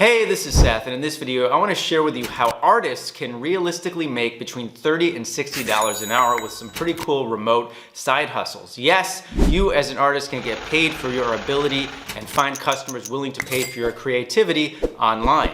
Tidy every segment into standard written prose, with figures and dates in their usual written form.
Hey, this is Seth, and in this video I want to share with you how artists can realistically make between $30 and $60 an hour with some pretty cool remote side hustles. Yes, you as an artist can get paid for your ability and find customers willing to pay for your creativity online.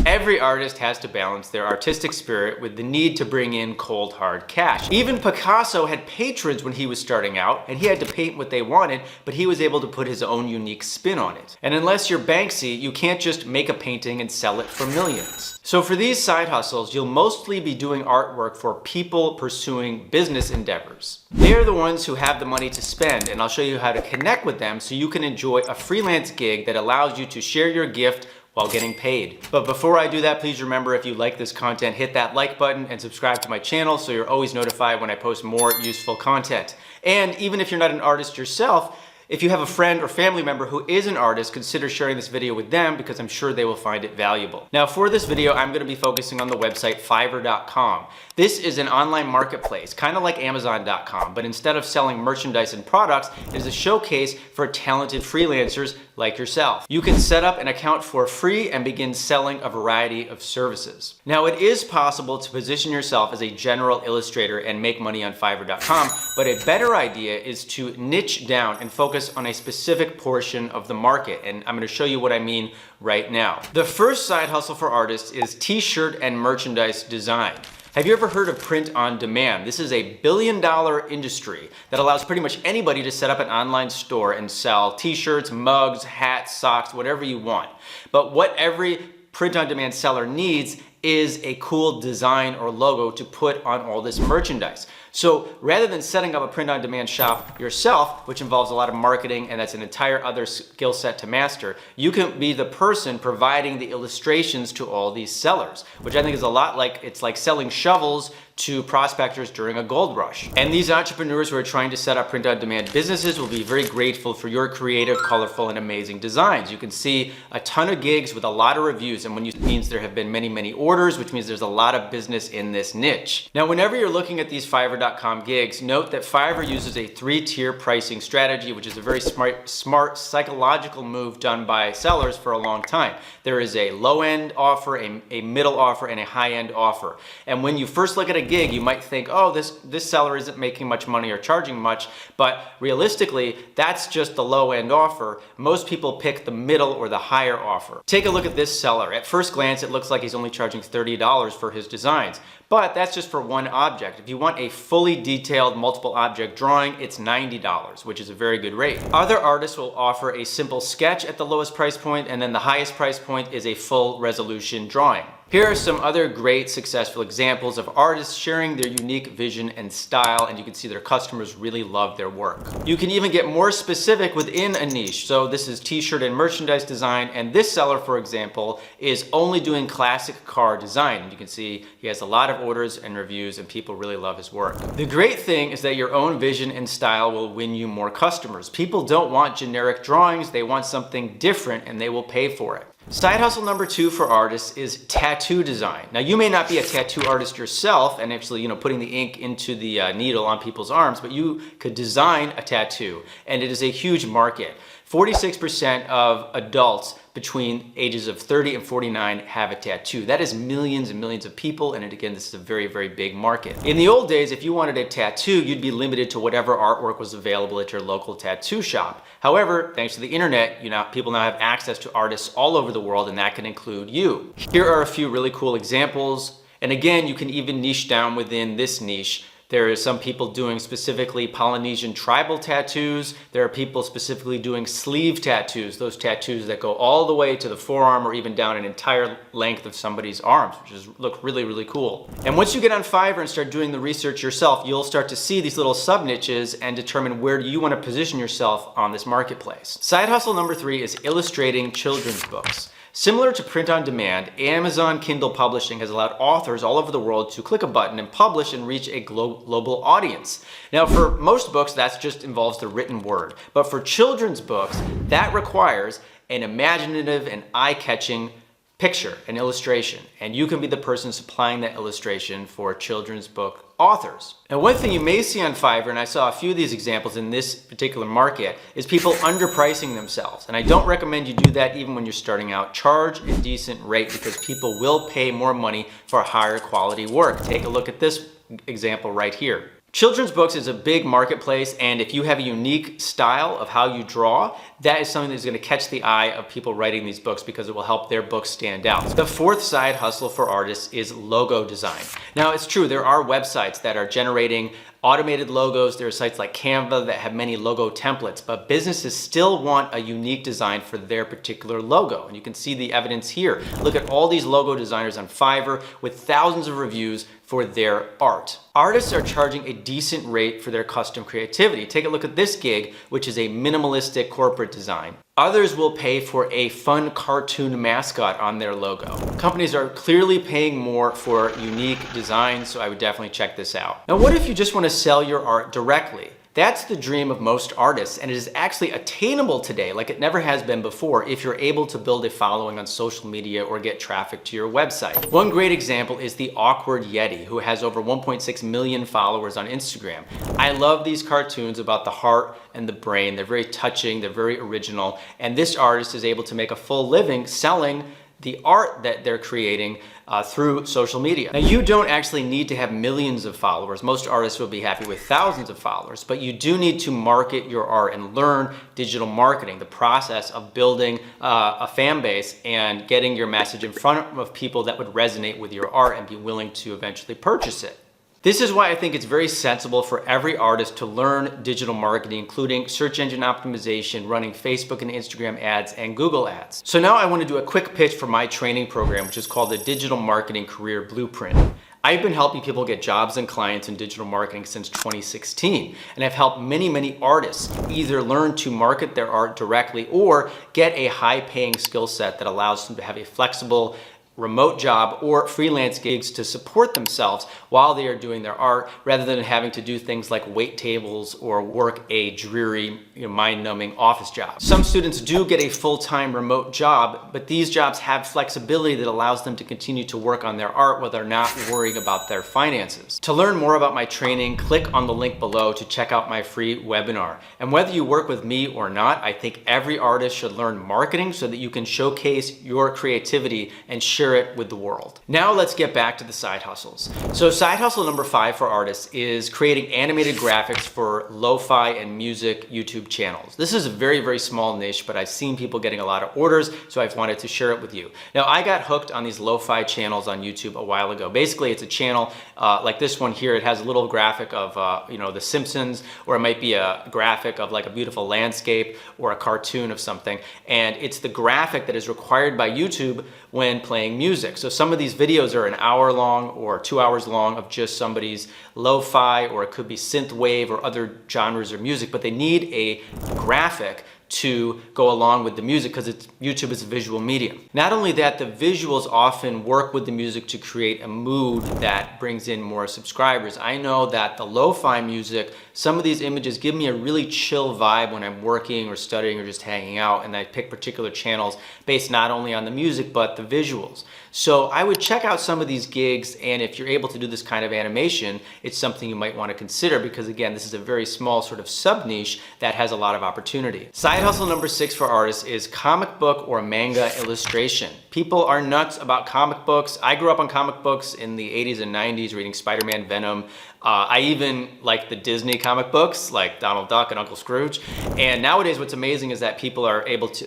Every artist has to balance their artistic spirit with the need to bring in cold hard cash. Even Picasso had patrons when he was starting out, and he had to paint what they wanted, but he was able to put his own unique spin on it. And unless you're Banksy, you can't just make a painting and sell it for millions. So for these side hustles, you'll mostly be doing artwork for people pursuing business endeavors. They are the ones who have the money to spend, and I'll show you how to connect with them so you can enjoy a freelance gig that allows you to share your gift while getting paid. But before I do that, please remember, if you like this content, hit that like button and subscribe to my channel so you're always notified when I post more useful content. And even if you're not an artist yourself, if you have a friend or family member who is an artist, consider sharing this video with them because I'm sure they will find it valuable. Now for this video, I'm going to be focusing on the website Fiverr.com. This is an online marketplace, kind of like Amazon.com, but instead of selling merchandise and products, it is a showcase for talented freelancers like yourself. You can set up an account for free and begin selling a variety of services. Now it is possible to position yourself as a general illustrator and make money on Fiverr.com, but a better idea is to niche down and focus on a specific portion of the market, and I'm going to show you what I mean right now. The first side hustle for artists is t-shirt and merchandise design. Have you ever heard of print on demand? This is a billion-dollar industry that allows pretty much anybody to set up an online store and sell t-shirts, mugs, hats, socks, whatever you want. But what every print on demand seller needs is a cool design or logo to put on all this merchandise. So rather than setting up a print-on-demand shop yourself, which involves a lot of marketing and that's an entire other skill set to master, you can be the person providing the illustrations to all these sellers, which I think is a lot like, it's like selling shovels to prospectors during a gold rush. And these entrepreneurs who are trying to set up print-on-demand businesses will be very grateful for your creative, colorful, and amazing designs. You can see a ton of gigs with a lot of reviews, and it means there have been many orders, which means there's a lot of business in this niche. Now, whenever you're looking at these Fiverr.com gigs, note that Fiverr uses a 3-tier pricing strategy, which is a very smart psychological move done by sellers for a long time. There is a low-end offer, a middle offer, and a high-end offer. And when you first look at a gig, you might think, oh, this seller isn't making much money or charging much, but realistically, that's just the low-end offer. Most people pick the middle or the higher offer. Take a look at this seller. At first glance, it looks like he's only charging $30 for his designs, but that's just for one object. If you want a fully detailed multiple object drawing, it's $90, which is a very good rate. Other artists will offer a simple sketch at the lowest price point, and then the highest price point is a full resolution drawing. Here are some other great successful examples of artists sharing their unique vision and style, and you can see their customers really love their work. You can even get more specific within a niche. So this is t-shirt and merchandise design, and this seller, for example, is only doing classic car design. And you can see he has a lot of orders and reviews, and people really love his work. The great thing is that your own vision and style will win you more customers. People don't want generic drawings, they want something different, and they will pay for it. Side hustle number 2 for artists is tattoo design. Now, you may not be a tattoo artist yourself and actually, putting the ink into the needle on people's arms, but you could design a tattoo, and it is a huge market. 46% of adults between ages of 30 and 49 have a tattoo. That is millions and millions of people, and again, this is a very big market. In the old days, if you wanted a tattoo, you'd be limited to whatever artwork was available at your local tattoo shop. However, thanks to the internet, people now have access to artists all over the world, and that can include you. Here are a few really cool examples, and again, you can even niche down within this niche. There are some people doing specifically Polynesian tribal tattoos. There are people specifically doing sleeve tattoos, those tattoos that go all the way to the forearm or even down an entire length of somebody's arms, which look really cool. And once you get on Fiverr and start doing the research yourself, you'll start to see these little sub-niches and determine where you want to position yourself on this marketplace. Side hustle number 3 is illustrating children's books. Similar to print on demand, Amazon Kindle Publishing has allowed authors all over the world to click a button and publish and reach a global audience. Now, for most books, that just involves the written word. But for children's books, that requires an imaginative and eye-catching picture, an illustration, and you can be the person supplying that illustration for children's book authors. Now, one thing you may see on Fiverr, and I saw a few of these examples in this particular market, is people underpricing themselves. And I don't recommend you do that even when you're starting out. Charge a decent rate because people will pay more money for higher quality work. Take a look at this example right here. Children's books is a big marketplace, and if you have a unique style of how you draw, that is something that's going to catch the eye of people writing these books because it will help their books stand out. The fourth side hustle for artists is logo design. Now, it's true, there are websites that are generating automated logos. There are sites like Canva that have many logo templates, but businesses still want a unique design for their particular logo. And you can see the evidence here. Look at all these logo designers on Fiverr with thousands of reviews for their art. Artists are charging a decent rate for their custom creativity. Take a look at this gig, which is a minimalistic corporate design. Others will pay for a fun cartoon mascot on their logo. Companies are clearly paying more for unique designs, so I would definitely check this out. Now, what if you just want to sell your art directly? That's the dream of most artists, and it is actually attainable today like it never has been before if you're able to build a following on social media or get traffic to your website. One great example is the Awkward Yeti, who has over 1.6 million followers on Instagram. I love these cartoons about the heart and the brain. They're very touching, they're very original, and this artist is able to make a full living selling the art that they're creating through social media. Now, you don't actually need to have millions of followers. Most artists will be happy with thousands of followers, but you do need to market your art and learn digital marketing, the process of building a fan base and getting your message in front of people that would resonate with your art and be willing to eventually purchase it. This is why I think it's very sensible for every artist to learn digital marketing, including search engine optimization, running Facebook and Instagram ads, and Google ads. So now I want to do a quick pitch for my training program, which is called the Digital Marketing Career Blueprint. I've been helping people get jobs and clients in digital marketing since 2016, and I've helped many artists either learn to market their art directly or get a high-paying skill set that allows them to have a flexible remote job or freelance gigs to support themselves while they are doing their art, rather than having to do things like wait tables or work a dreary, mind-numbing office job. Some students do get a full-time remote job, but these jobs have flexibility that allows them to continue to work on their art while they're not worrying about their finances. To learn more about my training, click on the link below to check out my free webinar. And whether you work with me or not, I think every artist should learn marketing so that you can showcase your creativity and share it with the world. Now let's get back to the side hustles. So side hustle number 5 for artists is creating animated graphics for lo-fi and music YouTube channels. This is a very small niche, but I've seen people getting a lot of orders, so I've wanted to share it with you. Now, I got hooked on these lo-fi channels on YouTube a while ago. Basically, it's a channel like this one here. It has a little graphic of The Simpsons, or it might be a graphic of like a beautiful landscape or a cartoon of something, and it's the graphic that is required by YouTube when playing music. So some of these videos are an hour long or 2 hours long of just somebody's lo-fi, or it could be synth wave or other genres of music, but they need a graphic to go along with the music because YouTube is a visual medium. Not only that, the visuals often work with the music to create a mood that brings in more subscribers. I know that the lo-fi music, some of these images give me a really chill vibe when I'm working or studying or just hanging out, and I pick particular channels based not only on the music but the visuals. So I would check out some of these gigs, and if you're able to do this kind of animation, it's something you might want to consider because, again, this is a very small sort of sub-niche that has a lot of opportunity. Side hustle number 6 for artists is comic book or manga illustration. People are nuts about comic books. I grew up on comic books in the 80s and 90s reading Spider-Man, Venom. I even like the Disney comic books like Donald Duck and Uncle Scrooge. And nowadays what's amazing is that people are able to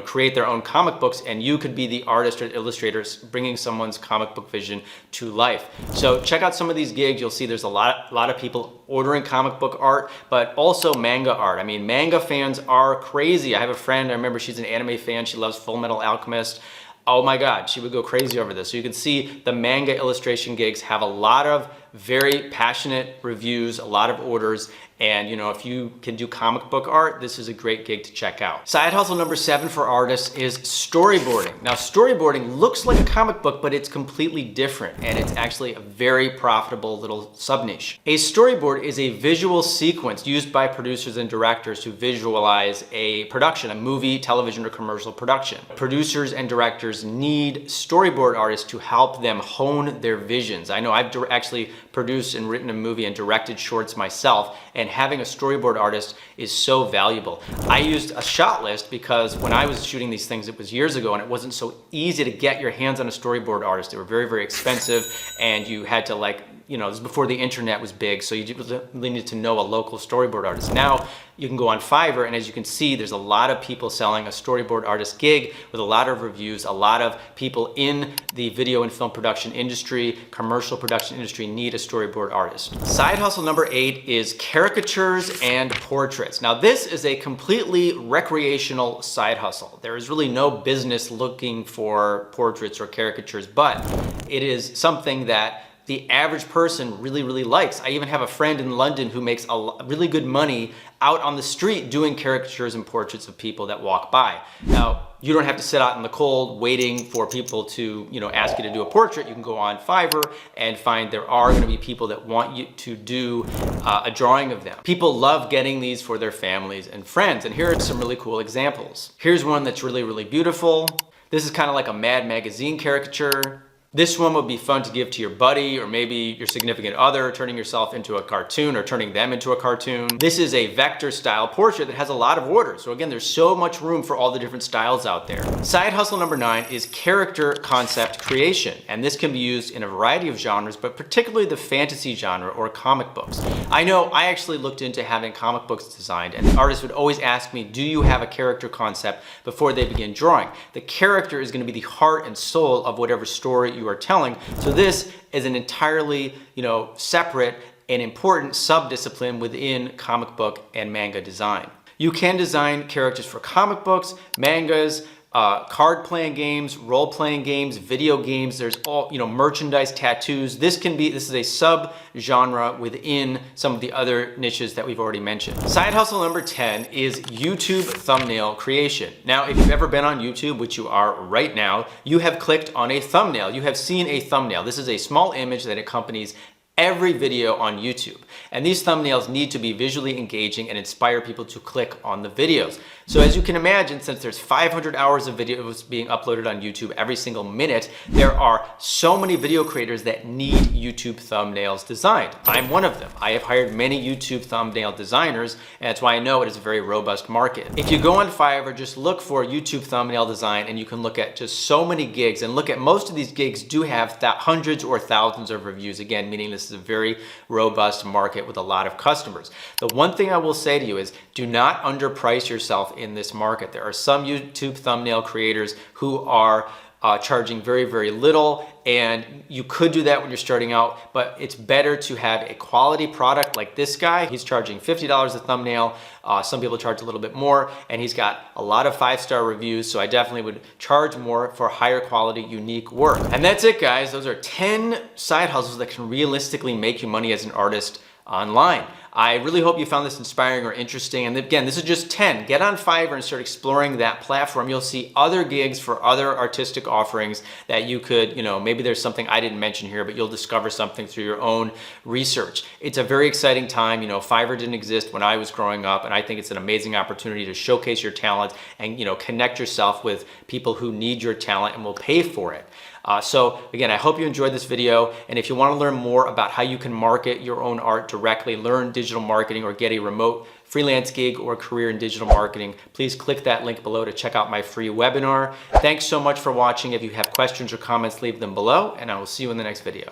create their own comic books, and you could be the artist or illustrator bringing someone's comic book vision to life. So check out some of these gigs. You'll see there's a lot of people ordering comic book art, but also manga art. I mean, manga fans are crazy. I have a friend, I remember she's an anime fan. She loves Full Metal Alchemist. Oh my God, she would go crazy over this. So you can see the manga illustration gigs have a lot of very passionate reviews, a lot of orders, and if you can do comic book art, this is a great gig to check out. Side hustle number 7 for artists is storyboarding. Now, storyboarding looks like a comic book, but it's completely different, and it's actually a very profitable little sub-niche. A storyboard is a visual sequence used by producers and directors to visualize a production, a movie, television, or commercial production. Producers and directors need storyboard artists to help them hone their visions. I know I've actually produced and written a movie and directed shorts myself, and having a storyboard artist is so valuable. I used a shot list because when I was shooting these things, it was years ago, and it wasn't so easy to get your hands on a storyboard artist. They were very, very expensive, and you had to this was before the internet was big, so you really needed to know a local storyboard artist. Now you can go on Fiverr, and as you can see, there's a lot of people selling a storyboard artist gig with a lot of reviews. A lot of people in the video and film production industry, commercial production industry, need a storyboard artist. Side hustle number 8 is caricatures and portraits. Now, this is a completely recreational side hustle. There is really no business looking for portraits or caricatures, but it is something that the average person really, really likes. I even have a friend in London who makes really good money out on the street doing caricatures and portraits of people that walk by. Now, you don't have to sit out in the cold waiting for people to, ask you to do a portrait. You can go on Fiverr and find there are gonna be people that want you to do a drawing of them. People love getting these for their families and friends, and here are some really cool examples. Here's one that's really, really beautiful. This is kind of like a Mad Magazine caricature. This one would be fun to give to your buddy or maybe your significant other, turning yourself into a cartoon or turning them into a cartoon. This is a vector style portrait that has a lot of orders. So again, there's so much room for all the different styles out there. Side hustle number 9 is character concept creation. And this can be used in a variety of genres, but particularly the fantasy genre or comic books. I know I actually looked into having comic books designed, and artists would always ask me, do you have a character concept before they begin drawing? The character is going to be the heart and soul of whatever story you are telling. So this is an entirely, separate and important sub-discipline within comic book and manga design. You can design characters for comic books, mangas, card-playing games, role-playing games, video games. There's all, merchandise, tattoos. This is a sub-genre within some of the other niches that we've already mentioned. Side hustle number 10 is YouTube thumbnail creation. Now, if you've ever been on YouTube, which you are right now, you have clicked on a thumbnail. You have seen a thumbnail. This is a small image that accompanies every video on YouTube. And these thumbnails need to be visually engaging and inspire people to click on the videos. So as you can imagine, since there's 500 hours of videos being uploaded on YouTube every single minute, there are so many video creators that need YouTube thumbnails designed. I'm one of them. I have hired many YouTube thumbnail designers, and that's why I know it is a very robust market. If you go on Fiverr, just look for YouTube thumbnail design, and you can look at just so many gigs, and look at most of these gigs do have hundreds or thousands of reviews, again, meaning this is a very robust market with a lot of customers. The one thing I will say to you is do not underprice yourself in this market. There are some YouTube thumbnail creators who are charging very, very little, and you could do that when you're starting out, but it's better to have a quality product like this guy. He's charging $50 a thumbnail. Some people charge a little bit more, and he's got a lot of 5-star reviews, so I definitely would charge more for higher quality, unique work. And that's it, guys. Those are 10 side hustles that can realistically make you money as an artist online. I really hope you found this inspiring or interesting. And again, this is just 10. Get on Fiverr and start exploring that platform. You'll see other gigs for other artistic offerings that you could, maybe there's something I didn't mention here, but you'll discover something through your own research. It's a very exciting time. Fiverr didn't exist when I was growing up, and I think it's an amazing opportunity to showcase your talent and, connect yourself with people who need your talent and will pay for it. So again, I hope you enjoyed this video, and if you want to learn more about how you can market your own art directly, learn digital marketing, or get a remote freelance gig or career in digital marketing, please click that link below to check out my free webinar. Thanks so much for watching. If you have questions or comments, leave them below, and I will see you in the next video.